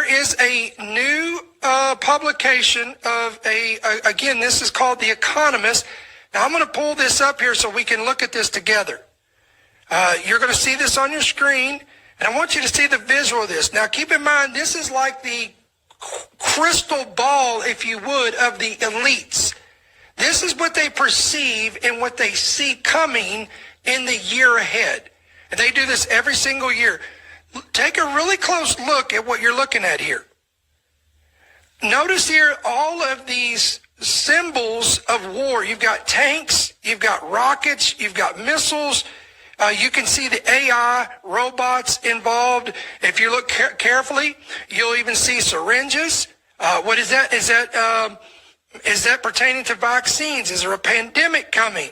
is a new publication of again, this is called The Economist. Now, I'm going to pull this up here so we can look at this together. You're going to see this on your screen, and I want you to see the visual of this. Now, keep in mind, this is like the crystal ball, if you would, of the elites. This is what they perceive and what they see coming in the year ahead. And they do this every single year. Take a really close look at what you're looking at here. Notice here all of these symbols of war. You've got tanks, you've got rockets, you've got missiles. You can see the AI robots involved. If you look carefully, you'll even see syringes. What is that? Is that pertaining to vaccines? Is there a pandemic coming?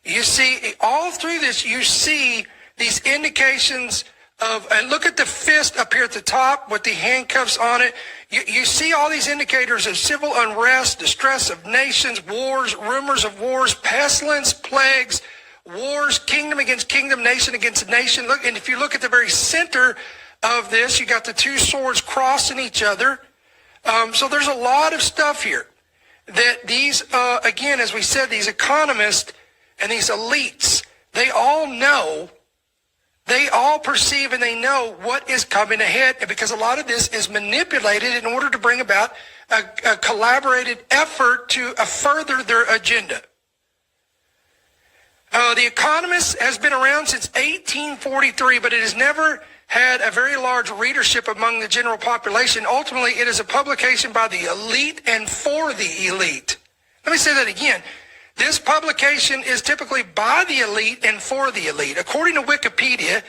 You see, all through this, you see these indications of, and look at the fist up here at the top with the handcuffs on it. You see all these indicators of civil unrest, distress of nations, wars, rumors of wars, pestilence, plagues, wars, kingdom against kingdom, nation against nation. Look, and if you look at the very center of this, you got the two swords crossing each other. So there's a lot of stuff here that these, again, as we said, these economists and these elites, they all know. They all perceive and they know what is coming ahead, because a lot of this is manipulated in order to bring about a collaborated effort to further their agenda. The Economist has been around since 1843, but it has never had a very large readership among the general population. Ultimately, it is a publication by the elite and for the elite. Let me say that again. This publication is typically by the elite and for the elite. According to Wikipedia,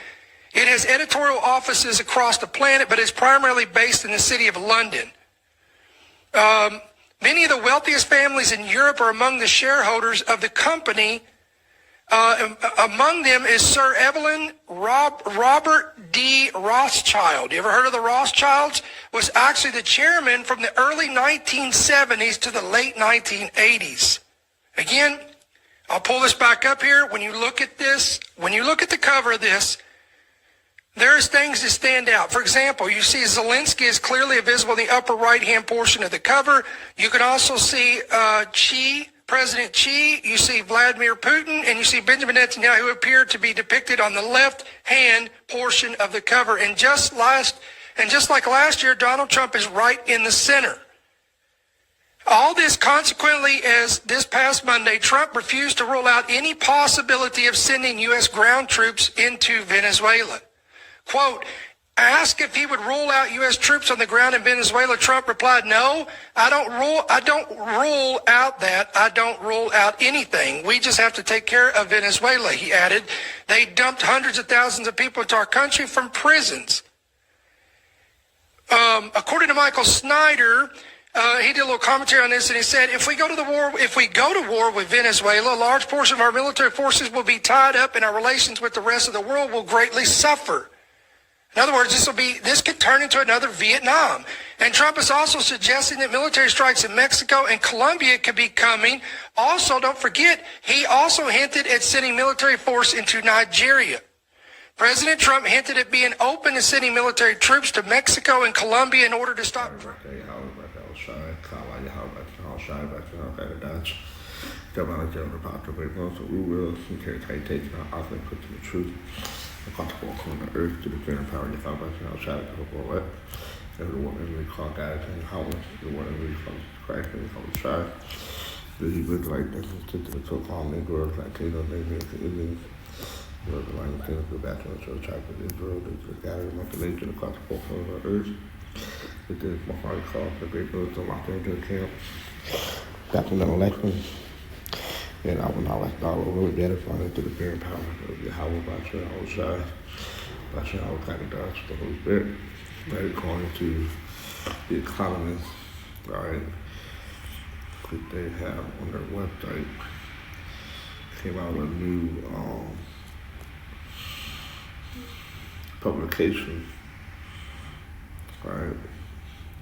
it has editorial offices across the planet, but is primarily based in the city of London. Many of the wealthiest families in Europe are among the shareholders of the company. Among them is Sir Evelyn Robert D. Rothschild. You ever heard of the Rothschilds? Was actually the chairman from the early 1970s to the late 1980s. Again, I'll pull this back up here. When you look at this, when you look at the cover of this, there's things that stand out. For example, you see Zelensky is clearly visible in the upper right-hand portion of the cover. You can also see President Xi, you see Vladimir Putin, and you see Benjamin Netanyahu, who appear to be depicted on the left-hand portion of the cover. And just like last year, Donald Trump is right in the center. All this consequently, as this past Monday, Trump refused to rule out any possibility of sending U.S. ground troops into Venezuela. Quote, asked if he would rule out U.S. troops on the ground in Venezuela, Trump replied, no, I don't rule out that. I don't rule out anything. We just have to take care of Venezuela, he added. They dumped hundreds of thousands of people into our country from prisons. According to Michael Snyder, he did a little commentary on this, and he said, if we go to war with Venezuela, a large portion of our military forces will be tied up, and our relations with the rest of the world will greatly suffer. In other words, this could turn into another Vietnam. And Trump is also suggesting that military strikes in Mexico and Colombia could be coming. Also, don't forget, he also hinted at sending military force into Nigeria. President Trump hinted at being open to sending military troops to Mexico and Colombia in order to stop. The gospel on the earth to the general power of the Father, outside of the whole world. The one that we call God and Howard, the one that we call Christ and we call the Child. The Hebrews like this to the so-called Negroes, Latinos, Indians, the line of things, the Baptist Church type of Israel, the gathering of the nation across the four corners of the earth. It is my heart called the great birds of locked into the camp. After an election. And I will not like all over it, edifying to the very power of Yahweh by your outside, by your all kind of dogs, the Holy Spirit. Right, according to the Economists, right, that they have on their website, came out with a new publication, right,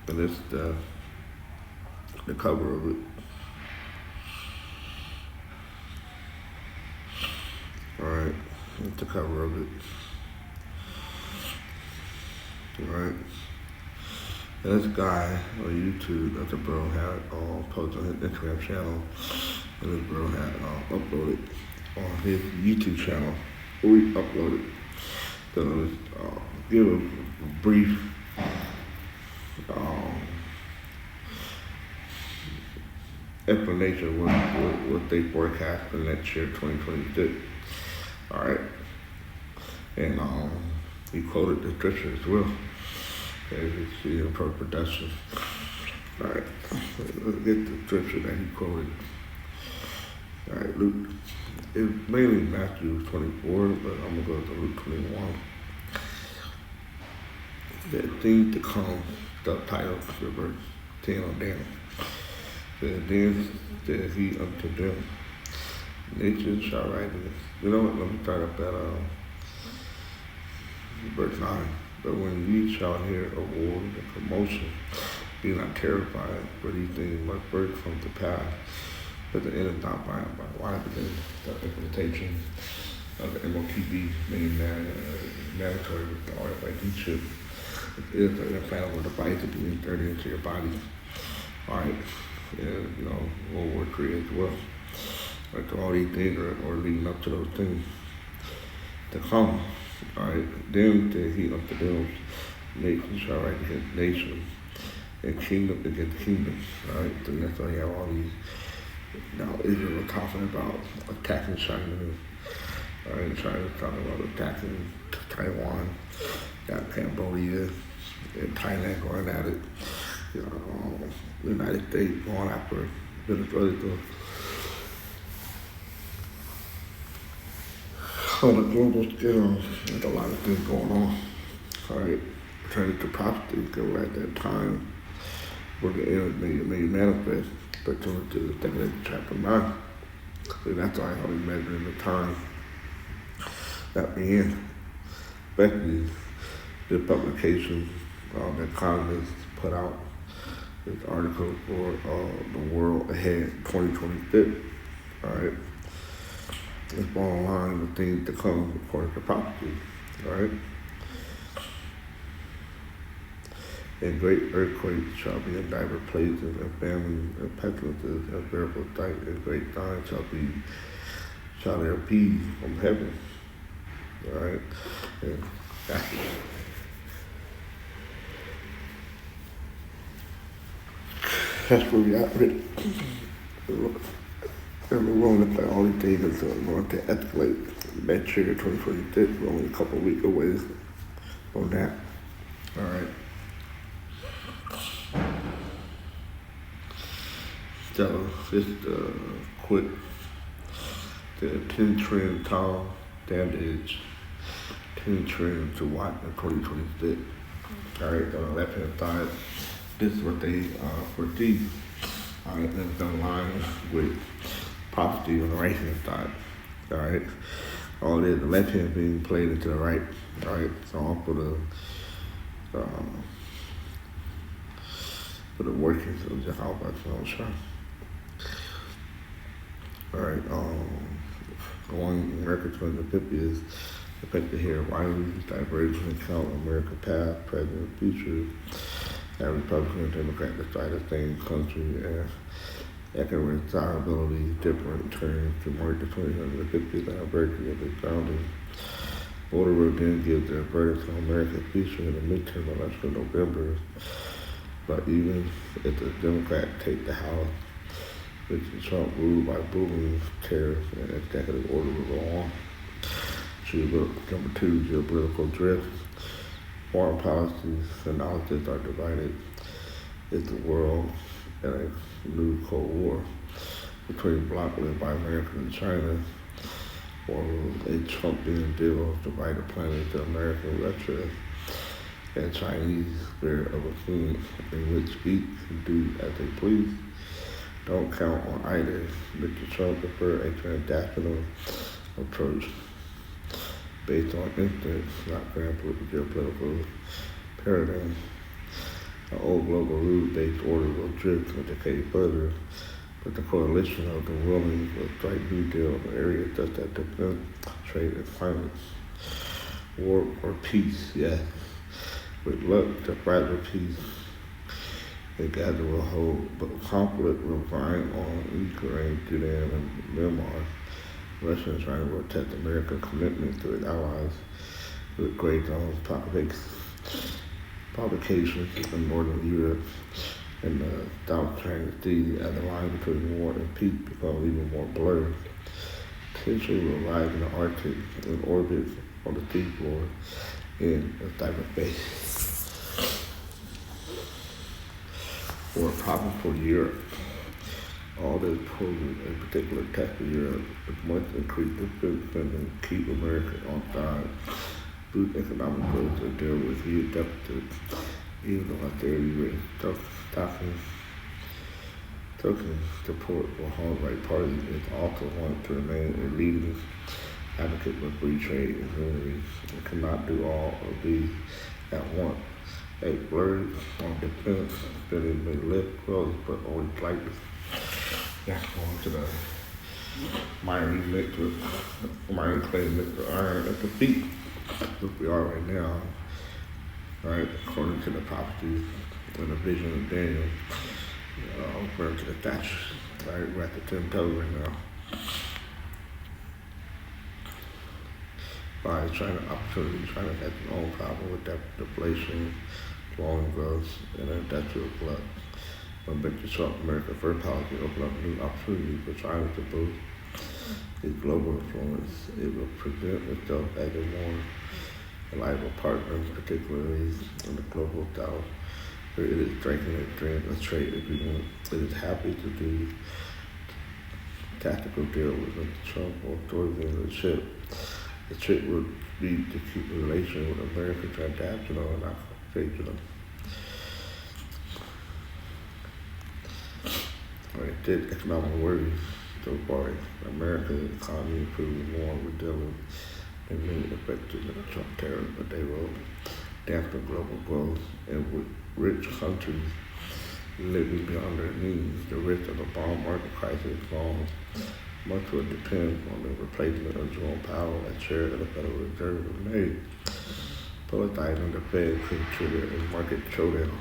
and it's the cover of it. Alright, that's the cover of it. Alright. And this guy on YouTube that the bro had posted on his Instagram channel, and this bro had uploaded on his YouTube channel, re-uploaded. So let's give a brief um, explanation of what they forecast for next year, 2026. All right, and he quoted the scripture as well. As you see in per production. All right, let's get the scripture that he quoted. All right, Luke. It's mainly Matthew 24, but I'm gonna go to Luke 21. The things to come, subtitle, verse 10 on down. Then said he unto them, nations shall rise against. You know what? Let me start up at verse 9. But when ye shall hear of war and commotion, be not terrified, for these things must first come to pass. But the end is not by and by. Why? Because the implementation of the MOTB, meaning mandatory RFID is an implantable device to be inserted into your body. All right, and World War III as well. Like all these things are leading up to those things to come. All right, then said he unto them, nation shall rise against nation, and kingdom against kingdom. All right, so that's why you have all these. Now Israel talking about attacking China. All right, China's talking about attacking Taiwan. Got Cambodia and Thailand going at it. The United States going after Venezuela. On a global scale, there's a lot of things going on. All right, turning to prophecy, because at that time, where the end may manifest, but turning to the second chapter 9. And that's why I always measuring the time that we in. Especially the publication the Economists put out this article for the world ahead 2026. All right. It's bottom line with things to come according to prophecy. All right. And great earthquakes shall be in diverse places, and famines and pestilences and fearful sight, and great signs shall there be from heaven. All right. And that's where we at with it. And we're going to all these things are going to escalate next year, 2026. We're only a couple of weeks away on that. All right. So just quick, the 10 trillion tall damage, 10 trillion to watch in 2026. All right, on the left hand side, this is what they foresee. All right, that's in line with prophecy on the right hand side. All right, all this, the left hand being played into the right. All right, so I'll put the workings of the how about the show. All right, going America 2050 is expected here widely divergent account of America past, present, and future. And Republican and Democrat decide the same country and economic desirability different terms to mark the 2050th anniversary of its founding. Voter will then give their verdict on America's future in the midterm election in November. But even if the Democrats take the House, which Trump ruled by booming tariffs and executive order will go on. Number 2, geopolitical drift. Foreign policies analysis are divided. Is the world in a new Cold War between bloc led by America and China, or a Trumpian deal divide the planet into American Russia and Chinese spirit of a thing in which each can do as they please? Don't count on either. Mr. Trump preferred a transactional approach based on instincts, not geopolitical paradigm. An old global rule-based order will drift and decay further, but the coalition of the willing will strike new deal in areas such as defense, trade, and climate. War or peace, yes. With luck, the fragile peace The Gaza will hold, but conflict will grind on Ukraine, Sudan, and Myanmar. Russia is trying to protect America's commitment to its allies with great provocation in Northern Europe and the South China Sea as the line between war and peace becomes even more blurred. Tension will rise in the Arctic in orbit on the seafloor in a cyberspace. Or a problem for Europe. All this poses a particular test for Europe with much increased defense spending, keep America on side, boost economic growth, and deal with huge deficits, even though austerity rates token support for home right parties is also want to remain a leading advocate for free trade and unity. It cannot do all of these at once. A blurred on defense spending may lift growth, but only slightly. That's going to the miry clay mixed with iron at the feet. Look, we are right now, right? According to the prophecies and the vision of Daniel, referring to the thatch, right? We're at the 10 toes right now. By China opportunity, China has its own problem with deflation, slowing growth, and industrial glut. When Mr. Trump, America's first policy, opened up new opportunities for China to boost its global influence, it will present itself as a more reliable partner, particularly in the global south, where it is strengthening its dream of trade agreement. It is happy to do tactical deal with Mr. Trump or towards the end of the trip. The trick would be to keep the relation with America transactional and not conversational. Right, did economic worries so far. America's economy proving more resilient and many affected than the Trump tariffs, but they will dampen global growth, and with rich countries living beyond their means, the risk of a bond market crisis is gone. Much will depend on the replacement of Jerome Powell as chair of the Federal Reserve in May. Politicizing the Fed could trigger a market showdown.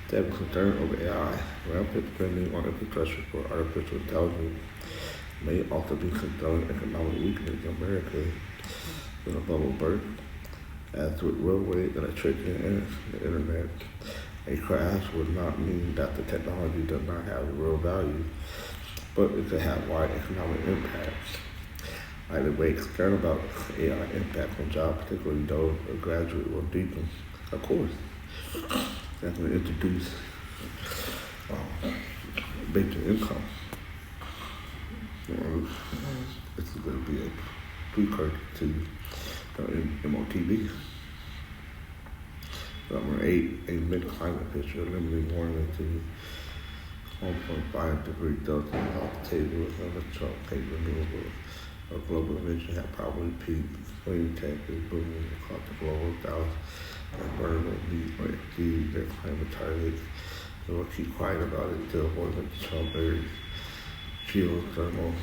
There is concern over AI. Rampant spending on infrastructure for artificial intelligence may also be concerning economic weakness in America with a bubble burst. As with railway, electricity, and the internet, a crash would not mean that the technology does not have real value, but it could have wide economic impacts. Either way, concern about AI impact on jobs, particularly those of graduate or deepen. Of course, that's going to introduce basic income. This is going to be a precursor to MOTV. Number 8, a mid-climate picture, limiting warming to 1.5 degrees Celsius off the table and the Trump paid renewable of global emissions have probably peaked. Clean tech is booming across the global south and burn will meet or exceed their climate targets. They will keep quiet about it until avoiding the Trump areas. Geothermal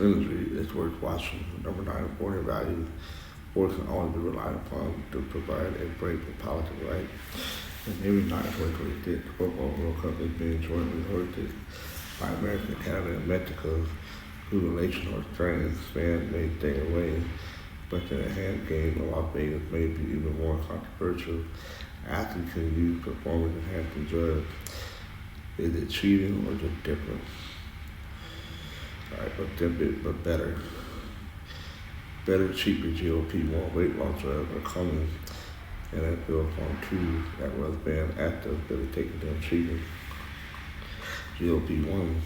energy is worth watching. Number 9, foreign value. Or can always be relied upon to provide a break for politics, right? And maybe not 2026 football World Cup is being jointly hosted by America, Canada, and Mexico, whose relational strengths fans may stay away, but in a hand game of Las Vegas may be even more controversial. Athletes can use performance-enhancing drugs. Is it cheating or just different? All right, but better. Better, cheaper GLP-1 weight loss drugs are coming, and NFL Form 2 that was banned active that are taking them cheating. GLP-1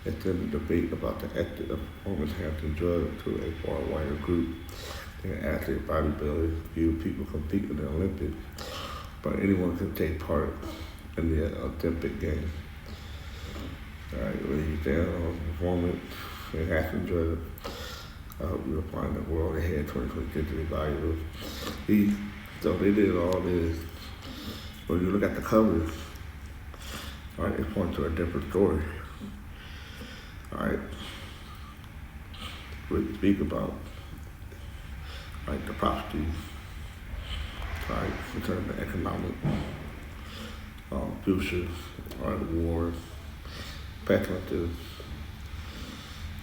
it's in the debate about the ethics of performance-enhancing drugs to a far wider group than athlete bodybuilders. Few people compete in the Olympics, but anyone can take part in the Olympic Games. All right, when you stand on performance-enhancing drugs, I hope you'll find the world ahead 2026 to be valuable. So they did all this. When you look at the covers, all right, it points to a different story. All right. really speak about like the property, right, in terms of economic future, right, war, speculative,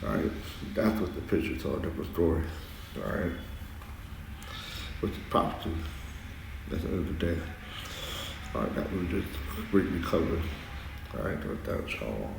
right. That's what the picture told, different story, right. Which is property. At the end of the day, all right, that we just briefly covered. All right, that was all.